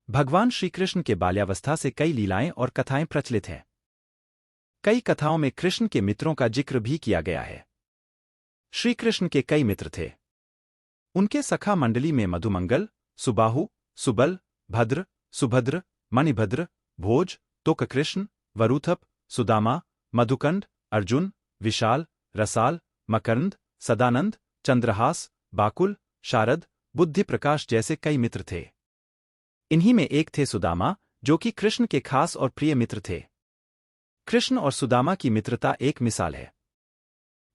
भगवान श्रीकृष्ण के बाल्यावस्था से कई लीलाएं और कथाएं प्रचलित हैं। कई कथाओं में कृष्ण के मित्रों का जिक्र भी किया गया है। श्रीकृष्ण के कई मित्र थे। उनके सखा मंडली में मधुमंगल, सुबाहु, सुबल, भद्र, सुभद्र, मणिभद्र, भोज, तोककृष्ण, वरुथप, सुदामा, मधुकंड, अर्जुन, विशाल, रसाल, मकरंद, सदानंद, चंद्रहास, बाकुल, शारद, बुद्धि प्रकाश जैसे कई मित्र थे। इन्हीं में एक थे सुदामा, जो कि कृष्ण के खास और प्रिय मित्र थे। कृष्ण और सुदामा की मित्रता एक मिसाल है।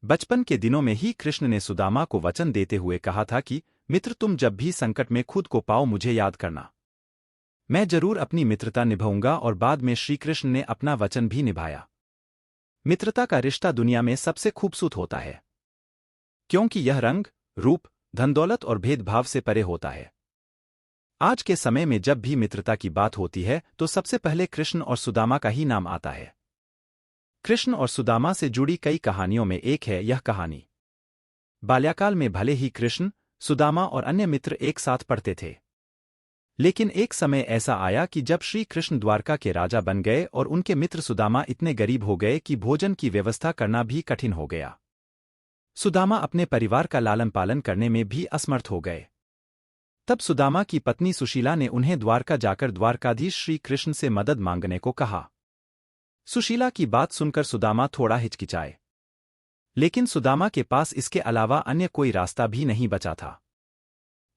बचपन के दिनों में ही कृष्ण ने सुदामा को वचन देते हुए कहा था कि मित्र, तुम जब भी संकट में खुद को पाओ मुझे याद करना। मैं जरूर अपनी मित्रता निभाऊंगा। और बाद में श्रीकृष्ण ने अपना वचन भी निभाया। मित्रता का रिश्ता दुनिया में सबसे खूबसूरत होता है, क्योंकि यह रंग, रूप, धन दौलत और भेदभाव से परे होता है। आज के समय में जब भी मित्रता की बात होती है तो सबसे पहले कृष्ण और सुदामा का ही नाम आता है। कृष्ण और सुदामा से जुड़ी कई कहानियों में एक है यह कहानी। बाल्यकाल में भले ही कृष्ण, सुदामा और अन्य मित्र एक साथ पढ़ते थे, लेकिन एक समय ऐसा आया कि जब श्री कृष्ण द्वारका के राजा बन गए और उनके मित्र सुदामा इतने गरीब हो गए कि भोजन की व्यवस्था करना भी कठिन हो गया। सुदामा अपने परिवार का लालन पालन करने में भी असमर्थ हो गए। तब सुदामा की पत्नी सुशीला ने उन्हें द्वारका जाकर द्वारकाधीश श्री कृष्ण से मदद मांगने को कहा। सुशीला की बात सुनकर सुदामा थोड़ा हिचकिचाए, लेकिन सुदामा के पास इसके अलावा अन्य कोई रास्ता भी नहीं बचा था।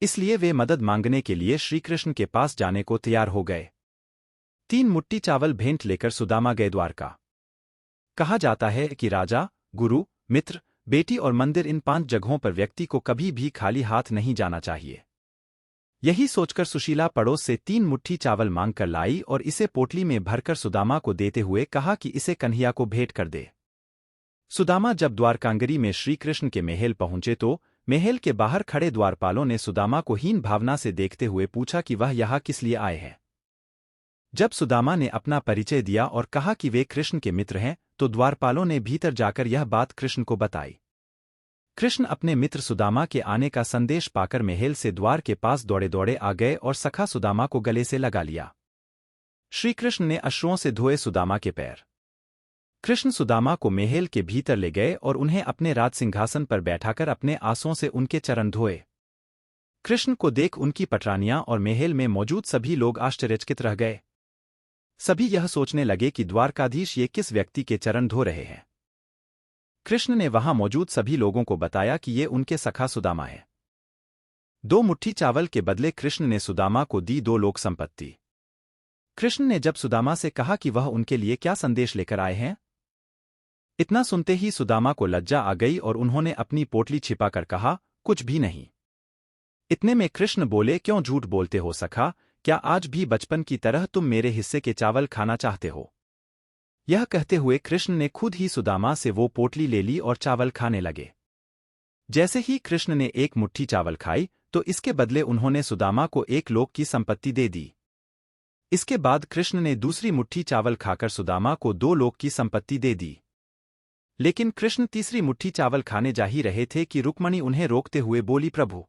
इसलिए वे मदद मांगने के लिए श्रीकृष्ण के पास जाने को तैयार हो गए। 3 मुट्ठी चावल भेंट लेकर सुदामा गए द्वारका। कहा जाता है कि राजा, गुरु, मित्र, बेटी और मंदिर, इन 5 जगहों पर व्यक्ति को कभी भी खाली हाथ नहीं जाना चाहिए। यही सोचकर सुशीला पड़ोस से 3 मुट्ठी चावल मांग कर लाई और इसे पोटली में भरकर सुदामा को देते हुए कहा कि इसे कन्हैया को भेंट कर दे। सुदामा जब द्वारकांगरी में श्रीकृष्ण के महल पहुंचे तो महल के बाहर खड़े द्वारपालों ने सुदामा को हीन भावना से देखते हुए पूछा कि वह यहाँ किस लिए आए हैं। जब सुदामा ने अपना परिचय दिया और कहा कि वे कृष्ण के मित्र हैं, तो द्वारपालों ने भीतर जाकर यह बात कृष्ण को बताई। कृष्ण अपने मित्र सुदामा के आने का संदेश पाकर महल से द्वार के पास दौड़े दौड़े आ गए और सखा सुदामा को गले से लगा लिया। श्रीकृष्ण ने अश्रुओं से धोए सुदामा के पैर। कृष्ण सुदामा को महल के भीतर ले गए और उन्हें अपने राज सिंहासन पर बैठाकर अपने आंसुओं से उनके चरण धोए। कृष्ण को देख उनकी पटरानियां और महल में मौजूद सभी लोग आश्चर्यचकित रह गए। सभी यह सोचने लगे कि द्वारकाधीश ये किस व्यक्ति के चरण धो रहे हैं। कृष्ण ने वहां मौजूद सभी लोगों को बताया कि ये उनके सखा सुदामा है। 2 मुट्ठी चावल के बदले कृष्ण ने सुदामा को दी 2 लोक संपत्ति। कृष्ण ने जब सुदामा से कहा कि वह उनके लिए क्या संदेश लेकर आए हैं, इतना सुनते ही सुदामा को लज्जा आ गई और उन्होंने अपनी पोटली छिपाकर कहा, कुछ भी नहीं। इतने में कृष्ण बोले, क्यों झूठ बोलते हो सखा, क्या आज भी बचपन की तरह तुम मेरे हिस्से के चावल खाना चाहते हो? यह कहते हुए कृष्ण ने खुद ही सुदामा से वो पोटली ले ली और चावल खाने लगे। जैसे ही कृष्ण ने 1 मुट्ठी चावल खाई तो इसके बदले उन्होंने सुदामा को 1 लोक की संपत्ति दे दी। इसके बाद कृष्ण ने दूसरी मुट्ठी चावल खाकर सुदामा को 2 लोक की संपत्ति दे दी। लेकिन कृष्ण तीसरी मुट्ठी चावल खाने जा ही रहे थे कि रुक्मणी उन्हें रोकते हुए बोली, प्रभु,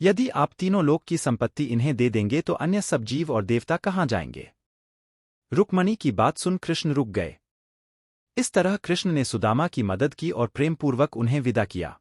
यदि आप तीनों लोक की संपत्ति इन्हें दे देंगे तो अन्य सब जीव और देवता कहाँ जाएंगे? रुक्मणी की बात सुन कृष्ण रुक गए। इस तरह कृष्ण ने सुदामा की मदद की और प्रेमपूर्वक उन्हें विदा किया।